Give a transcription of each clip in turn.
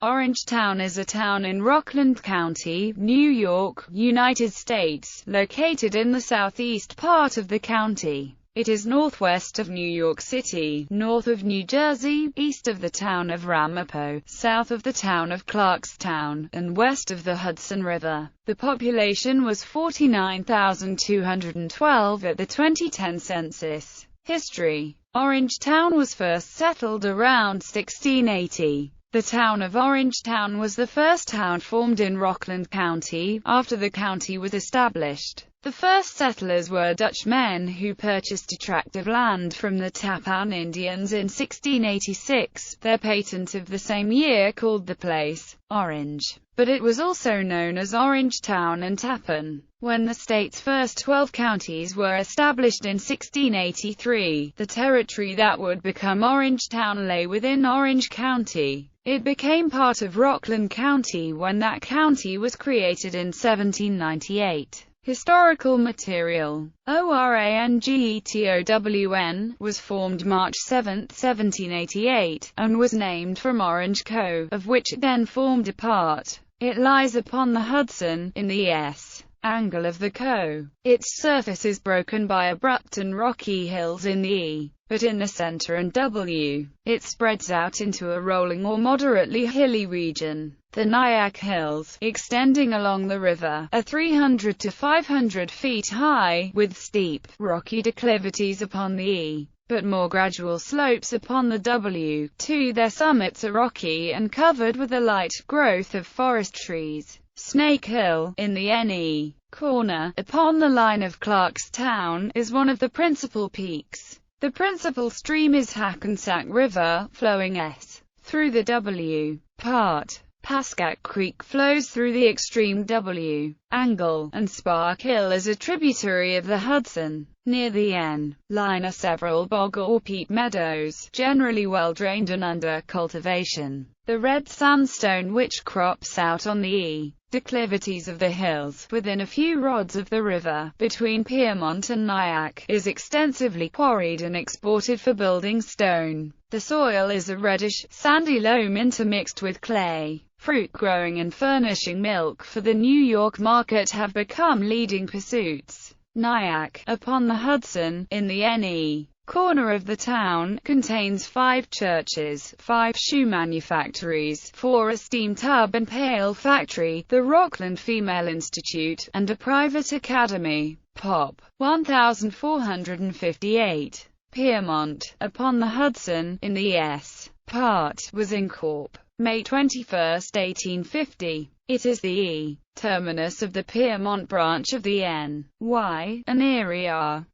Orangetown is a town in Rockland County, New York, United States, located in the southeast part of the county. It is northwest of New York City, north of New Jersey, east of the town of Ramapo, south of the town of Clarkstown, and west of the Hudson River. The population was 49,212 at the 2010 census. History: Orangetown was first settled around 1680. The town of Orangetown was the first town formed in Rockland County, after the county was established. The first settlers were Dutchmen who purchased a tract of land from the Tappan Indians in 1686. Their patent of the same year called the place Orange, but it was also known as Orangetown and Tappan. When the state's first 12 counties were established in 1683, the territory that would become Orangetown lay within Orange County. It became part of Rockland County when that county was created in 1798. Historical material: Orangetown was formed March 7, 1788, and was named from Orange Cove, of which it then formed a part. It lies upon the Hudson, in the S angle of the Cove. Its surface is broken by abrupt and rocky hills in the E, but in the center and W, it spreads out into a rolling or moderately hilly region. The Nyack Hills, extending along the river, are 300 to 500 feet high, with steep, rocky declivities upon the E, but more gradual slopes upon the W. Too, their summits are rocky and covered with a light growth of forest trees. Snake Hill, in the NE corner, upon the line of Clarkstown, is one of the principal peaks. The principal stream is Hackensack River, flowing S through the W part. Pascack Creek flows through the extreme W angle, and Spark Hill is a tributary of the Hudson. Near the N line are several bog or peat meadows, generally well drained and under cultivation. The red sandstone which crops out on the E declivities of the hills, within a few rods of the river, between Piermont and Nyack, is extensively quarried and exported for building stone. The soil is a reddish, sandy loam intermixed with clay. Fruit growing and furnishing milk for the New York market have become leading pursuits. Nyack, upon the Hudson, in the NE corner of the town, contains 5 churches, 5 shoe manufactories, 4 a steam tub and pail factory, the Rockland Female Institute, and a private academy. Pop. 1458. Piermont, upon the Hudson, in the S part, was Incorp. May 21, 1850. It is the E terminus of the Piermont branch of the N, Y, and Erie R,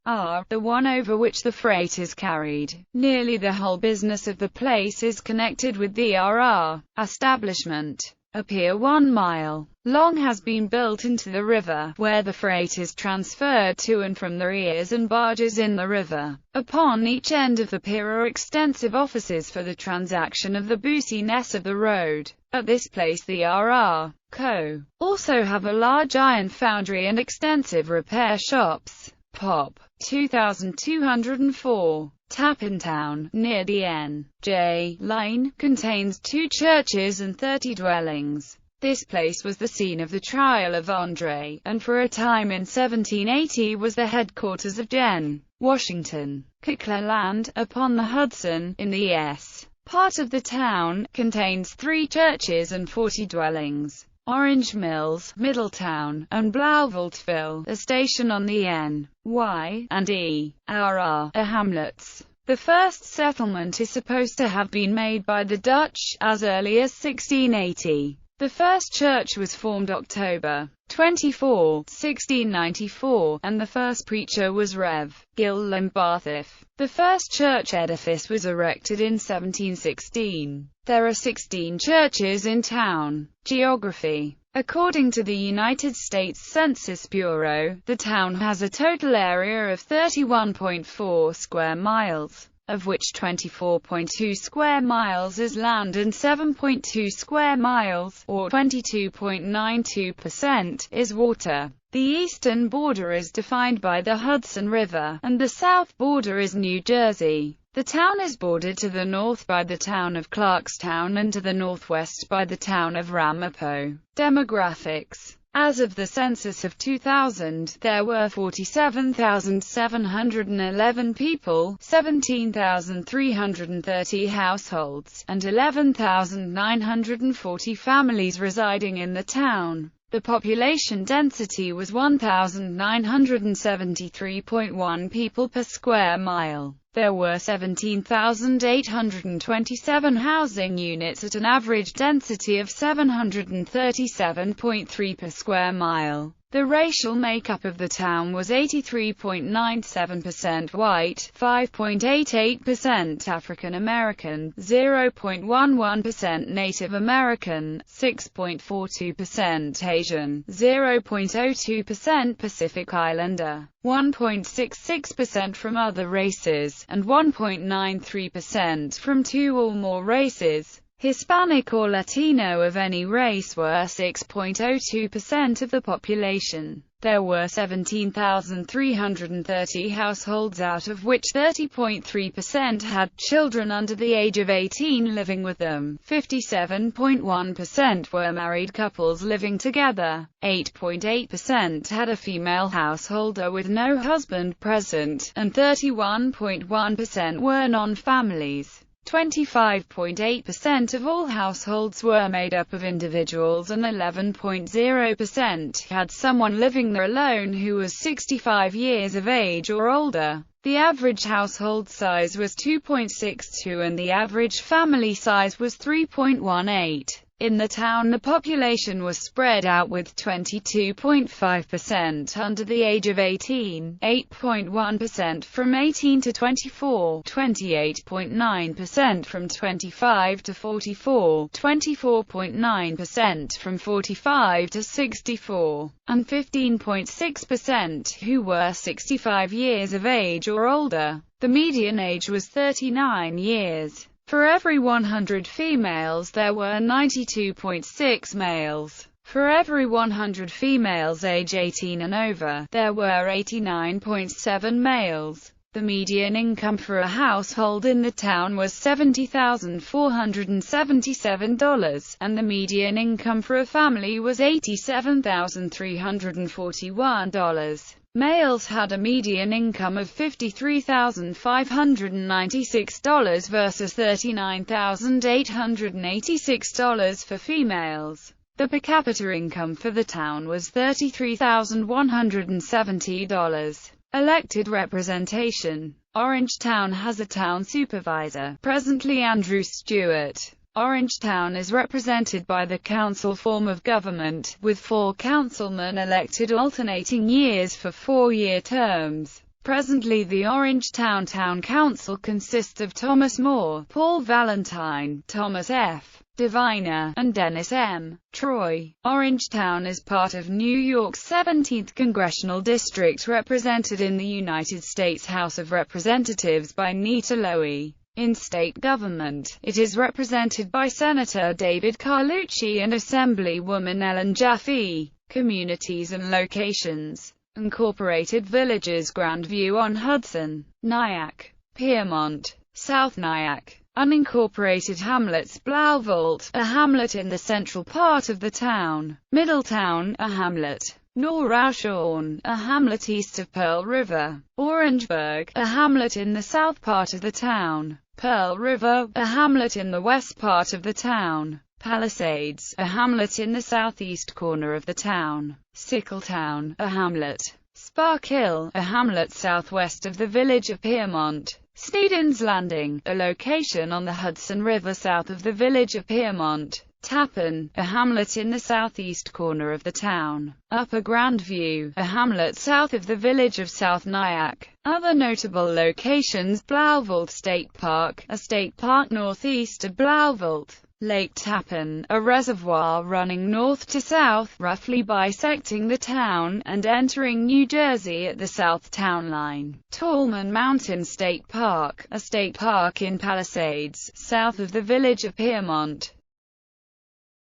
the one over which the freight is carried. Nearly the whole business of the place is connected with the RR establishment. A pier 1 mile long has been built into the river, where the freight is transferred to and from the weirs and barges in the river. Upon each end of the pier are extensive offices for the transaction of the business of the road. At this place the R.R. Co. also have a large iron foundry and extensive repair shops. Pop. 2204. Tappantown, near the N.J. line, contains 2 churches and 30 dwellings. This place was the scene of the trial of Andre, and for a time in 1780 was the headquarters of Gen. Washington. Coquitlam, upon the Hudson, in the S part of the town, contains 3 churches and 40 dwellings. Orange Mills, Middletown, and Blauvilleville, a station on the N, Y, and E, are hamlets. The first settlement is supposed to have been made by the Dutch, as early as 1680. The first church was formed October 24, 1694, and the first preacher was Rev. Gil Lambarthiff. The first church edifice was erected in 1716. There are 16 churches in town. Geography. According to the United States Census Bureau, the town has a total area of 31.4 square miles, of which 24.2 square miles is land and 7.2 square miles, or 22.92%, is water. The eastern border is defined by the Hudson River, and the south border is New Jersey. The town is bordered to the north by the town of Clarkstown and to the northwest by the town of Ramapo. Demographics. As of the census of 2000, there were 47,711 people, 17,330 households, and 11,940 families residing in the town. The population density was 1,973.1 people per square mile. There were 17,827 housing units at an average density of 737.3 per square mile. The racial makeup of the town was 83.97% white, 5.88% African American, 0.11% Native American, 6.42% Asian, 0.02% Pacific Islander, 1.66% from other races, and 1.93% from two or more races. Hispanic or Latino of any race were 6.02% of the population. There were 17,330 households, out of which 30.3% had children under the age of 18 living with them, 57.1% were married couples living together, 8.8% had a female householder with no husband present, and 31.1% were non-families. 25.8% of all households were made up of individuals, and 11.0% had someone living there alone who was 65 years of age or older. The average household size was 2.62 and the average family size was 3.18. In the town, the population was spread out, with 22.5% under the age of 18, 8.1% from 18 to 24, 28.9% from 25 to 44, 24.9% from 45 to 64, and 15.6% who were 65 years of age or older. The median age was 39 years. For every 100 females there were 92.6 males. For every 100 females age 18 and over, there were 89.7 males. The median income for a household in the town was $70,477, and the median income for a family was $87,341. Males had a median income of $53,596 versus $39,886 for females. The per capita income for the town was $33,170. Elected representation. Orangetown has a town supervisor, presently Andrew Stewart. Orangetown is represented by the council form of government, with 4 councilmen elected alternating years for 4-year terms. Presently the Orangetown Town Council consists of Thomas Moore, Paul Valentine, Thomas F. Diviner, and Dennis M. Troy. Orangetown is part of New York's 17th Congressional District, represented in the United States House of Representatives by Nita Lowey. In state government, it is represented by Senator David Carlucci and Assemblywoman Ellen Jaffe. Communities and locations. Incorporated villages: Grandview-on-Hudson, Nyack, Piermont, South Nyack. Unincorporated hamlets: Blauvelt, a hamlet in the central part of the town; Middletown, a hamlet; Noraushorn, a hamlet east of Pearl River; Orangeburg, a hamlet in the south part of the town; Pearl River, a hamlet in the west part of the town; Palisades, a hamlet in the southeast corner of the town; Sickletown, a hamlet; Spark Hill, a hamlet southwest of the village of Piermont; Sneden's Landing, a location on the Hudson River south of the village of Piermont; Tappan, a hamlet in the southeast corner of the town; Upper Grandview, a hamlet south of the village of South Nyack. Other notable locations: Blauvelt State Park, a state park northeast of Blauvelt; Lake Tappan, a reservoir running north to south, roughly bisecting the town, and entering New Jersey at the south town line; Tallman Mountain State Park, a state park in Palisades, south of the village of Piermont;